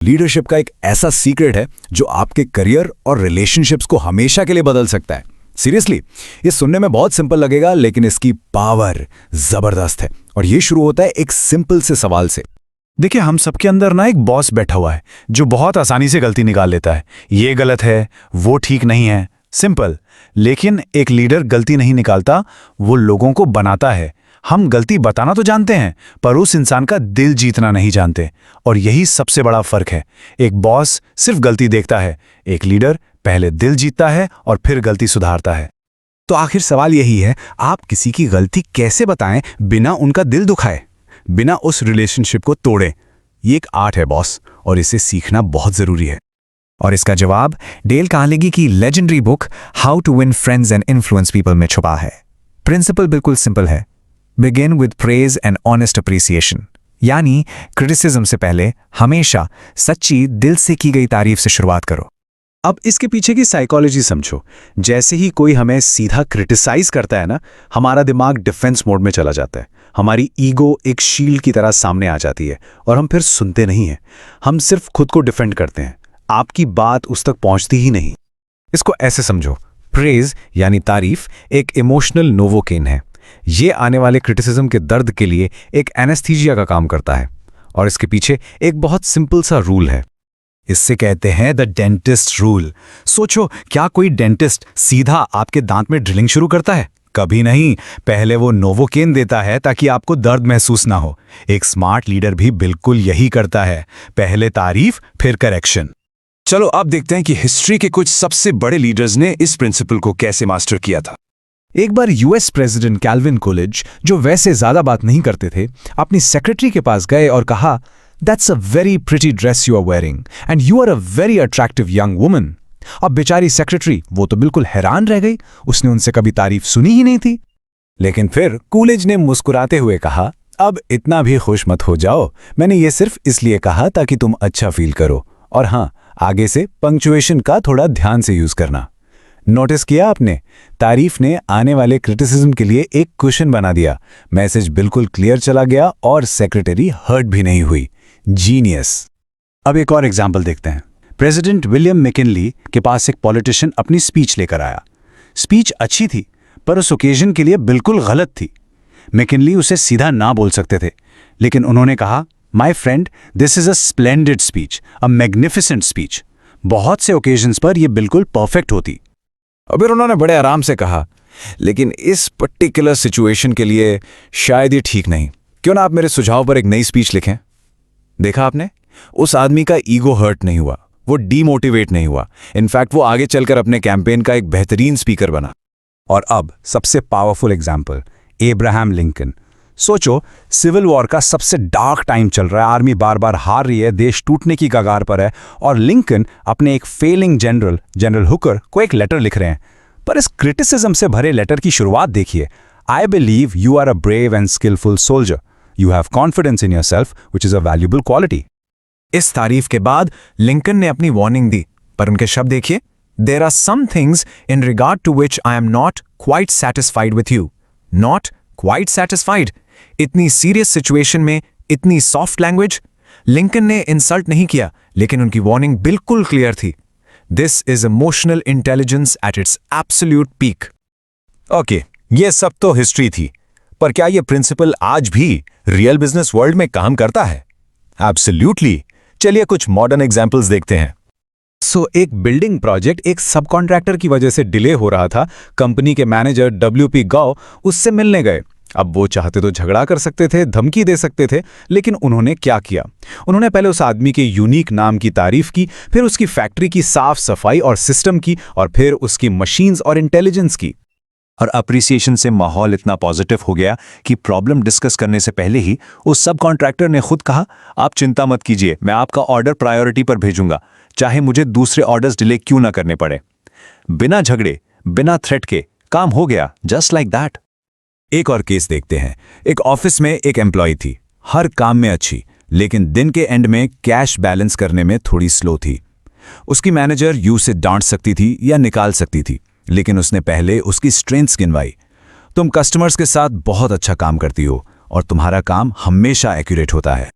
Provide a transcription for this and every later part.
Leadership का एक ऐसा सीक्रेट है जो आपके करियर और रिलेशनशिप्स को हमेशा के लिए बदल सकता है। सीरियसली, ये सुनने में बहुत सिंपल लगेगा, लेकिन इसकी पावर जबरदस्त है। और ये शुरू होता है एक सिंपल से सवाल से। देखिए, हम सबके अंदर ना एक बॉस बैठा हुआ है जो बहुत आसानी से गलती निकाल लेता है। ये गलत है, वो ठीक नहीं है, सिंपल। लेकिन एक लीडर गलती नहीं निकालता, वो लोगों को बनाता है। हम गलती बताना तो जानते हैं, पर उस इंसान का दिल जीतना नहीं जानते। और यही सबसे बड़ा फर्क है। एक बॉस सिर्फ गलती देखता है, एक लीडर पहले दिल जीतता है और फिर गलती सुधारता है। तो आखिर सवाल यही है, आप किसी की गलती कैसे बताएं बिना उनका दिल दुखाए, बिना उस रिलेशनशिप को तोड़े? ये एक आर्ट है बॉस, और इसे सीखना बहुत जरूरी है। और इसका जवाब डेल कार्नेगी की legendary book how to win friends and influence people में छुपा है। प्रिंसिपल बिल्कुल सिंपल है, begin with praise and honest appreciation. यानी क्रिटिसिज्म से पहले हमेशा सच्ची दिल से की गई तारीफ से शुरुआत करो। अब इसके पीछे की साइकोलॉजी समझो। जैसे ही कोई हमें सीधा क्रिटिसाइज करता है ना, हमारा दिमाग डिफेंस मोड में चला जाता है। हमारी ईगो एक शील्ड की तरह सामने आ जाती है और हम फिर सुनते नहीं हैं। हम सिर्फ खुद को डिफेंड करते हैं। आपकी बात उस तक पहुंचती ही नहीं। इसको ऐसे समझो, प्रेज यानी तारीफ एक इमोशनल नोवोकेन है। ये आने वाले क्रिटिसिज्म के दर्द के लिए एक एनेस्थीजिया का काम करता है। और इसके पीछे एक बहुत सिंपल सा रूल है। इससे कहते हैं द डेंटिस्ट रूल। सोचो, क्या कोई डेंटिस्ट सीधा आपके दांत में ड्रिलिंग शुरू करता है? कभी नहीं। पहले वो नोवोकेन देता है ताकि आपको दर्द महसूस ना हो। एक स्मार्ट लीडर भी बिल्कुल यही करता है, पहले तारीफ फिर करेक्शन। चलो अब देखते हैं कि हिस्ट्री के कुछ सबसे बड़े लीडर्स ने इस प्रिंसिपल को कैसे मास्टर किया था। एक बार यूएस प्रेसिडेंट कैल्विन कोलिज, जो वैसे ज्यादा बात नहीं करते थे, अपनी सेक्रेटरी के पास गए और कहा, that's a very pretty dress you are wearing and you are a very attractive young woman. अब बेचारी सेक्रेटरी वो तो बिल्कुल हैरान रह गई, उसने उनसे कभी तारीफ सुनी ही नहीं थी। लेकिन फिर कूलिज ने मुस्कुराते हुए कहा, अब इतना भी खुश मत हो जाओ, मैंने ये सिर्फ इसलिए कहा ताकि तुम अच्छा फील करो। और हाँ, आगे से पंक्चुएशन का थोड़ा ध्यान से यूज करना। नोटिस किया आपने? तारीफ ने आने वाले क्रिटिसिज्म के लिए एक क्वेश्चन बना दिया। मैसेज बिल्कुल क्लियर चला गया और सेक्रेटरी हर्ट भी नहीं हुई। जीनियस। अब एक और एग्जाम्पल देखते हैं। प्रेसिडेंट विलियम मैकिनली के पास एक पॉलिटिशियन अपनी स्पीच लेकर आया। स्पीच अच्छी थी, पर उस ओकेजन के लिए बिल्कुल गलत थी। मैकिनली उसे सीधा ना बोल सकते थे, लेकिन उन्होंने कहा, my friend, this is a splendid speech, a magnificent speech. बहुत से ओकेजन्स पर यह बिल्कुल परफेक्ट होती। और फिर उन्होंने बड़े आराम से कहा, लेकिन इस पर्टिकुलर सिचुएशन के लिए शायद ये ठीक नहीं। क्यों ना आप मेरे सुझाव पर एक नई स्पीच लिखें? देखा आपने, उस आदमी का ईगो हर्ट नहीं हुआ, वो डीमोटिवेट नहीं हुआ। इनफैक्ट वो आगे चलकर अपने कैंपेन का एक बेहतरीन स्पीकर बना। और अब सबसे पावरफुल एग्जाम्पल, एब्राहम लिंकन। सोचो, सिविल वॉर का सबसे डार्क टाइम चल रहा है, आर्मी बार बार हार रही है, देश टूटने की कगार पर है, और लिंकन अपने एक फेलिंग जनरल हुकर को एक लेटर लिख रहे हैं। पर इस क्रिटिसिज्म से भरे लेटर की शुरुआत देखिए, I believe you are a brave and skilful soldier, you have confidence in yourself which is a valuable quality. इस तारीफ के बाद लिंकन ने अपनी वार्निंग दी, पर उनके शब्द देखिए, there are some things in regard to which I am not quite satisfied with you. Not quite satisfied. इतनी सीरियस सिचुएशन में इतनी सॉफ्ट लैंग्वेज। लिंकन ने इंसल्ट नहीं किया, लेकिन उनकी वार्निंग बिल्कुल क्लियर थी। This is emotional intelligence at its absolute peak. Okay, ये सब तो हिस्ट्री थी, पर क्या ये प्रिंसिपल आज भी रियल बिजनेस वर्ल्ड में काम करता है? एब्सोल्यूटली। चलिए कुछ मॉडर्न एग्जांपल्स देखते हैं। एक बिल्डिंग प्रोजेक्ट एक सब कॉन्ट्रैक्टर की वजह से डिले हो रहा था। कंपनी के मैनेजर WP गाओ उससे मिलने गए। अब वो चाहते तो झगड़ा कर सकते थे, धमकी दे सकते थे, लेकिन उन्होंने क्या किया? उन्होंने पहले उस आदमी के यूनिक नाम की तारीफ की, फिर उसकी फैक्ट्री की साफ सफाई और सिस्टम की, और फिर उसकी मशीन्स और इंटेलिजेंस की। और अप्रिसिएशन से माहौल इतना पॉजिटिव हो गया कि प्रॉब्लम डिस्कस करने से पहले ही उस सब कॉन्ट्रैक्टर ने खुद कहा, आप चिंता मत कीजिए, मैं आपका ऑर्डर प्रायोरिटी पर भेजूंगा, चाहे मुझे दूसरे ऑर्डर्स डिले क्यों ना करने पड़े। बिना झगड़े, बिना थ्रेट के काम हो गया, जस्ट लाइक दैट। एक और केस देखते हैं। एक ऑफिस में एक एम्प्लॉय थी, हर काम में अच्छी, लेकिन दिन के एंड में कैश बैलेंस करने में थोड़ी स्लो थी। उसकी मैनेजर यूं से डांट सकती थी या निकाल सकती थी, लेकिन उसने पहले उसकी स्ट्रेंथ्स गिनवाई। तुम कस्टमर्स के साथ बहुत अच्छा काम करती हो और तुम्हारा काम हमेशा एक्यूरेट होता है।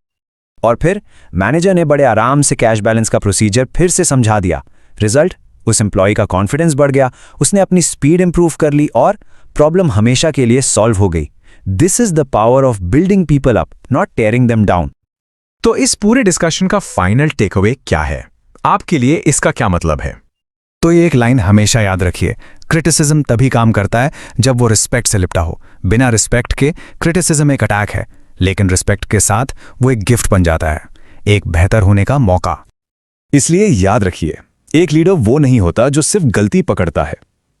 और फिर मैनेजर ने बड़े आराम से कैश बैलेंस का प्रोसीजर फिर से समझा दिया। रिजल्ट, उस एम्प्लॉय का कॉन्फिडेंस बढ़ गया, उसने अपनी स्पीड इंप्रूव कर ली और प्रॉब्लम हमेशा के लिए सॉल्व हो गई। This is the power of building people up, not tearing them down. तो इस पूरे डिस्कशन का फाइनल टेकअवे क्या है? आपके लिए इसका क्या मतलब है? तो ये एक लाइन हमेशा याद रखिए, क्रिटिसिज्म तभी काम करता है जब वो रिस्पेक्ट से लिपटा हो। बिना रिस्पेक्ट के क्रिटिसिज्म एक अटैक है, लेकिन रिस्पेक्ट के साथ वो एक गिफ्ट बन जाता है, एक बेहतर होने का मौका। इसलिए याद रखिए, एक लीडर वो नहीं होता जो सिर्फ गलती पकड़ता है।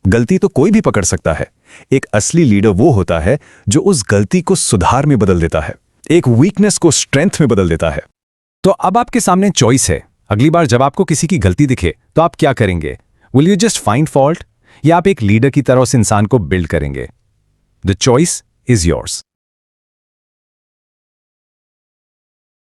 गलती तो कोई भी पकड़ सकता है। एक असली लीडर वो होता है जो उस गलती को सुधार में बदल देता है, एक वीकनेस को स्ट्रेंथ में बदल देता है। तो अब आपके सामने चॉइस है। अगली बार जब आपको किसी की गलती दिखे तो आप क्या करेंगे? Will you just find fault, या आप एक लीडर की तरह उस इंसान को बिल्ड करेंगे? The choice is yours.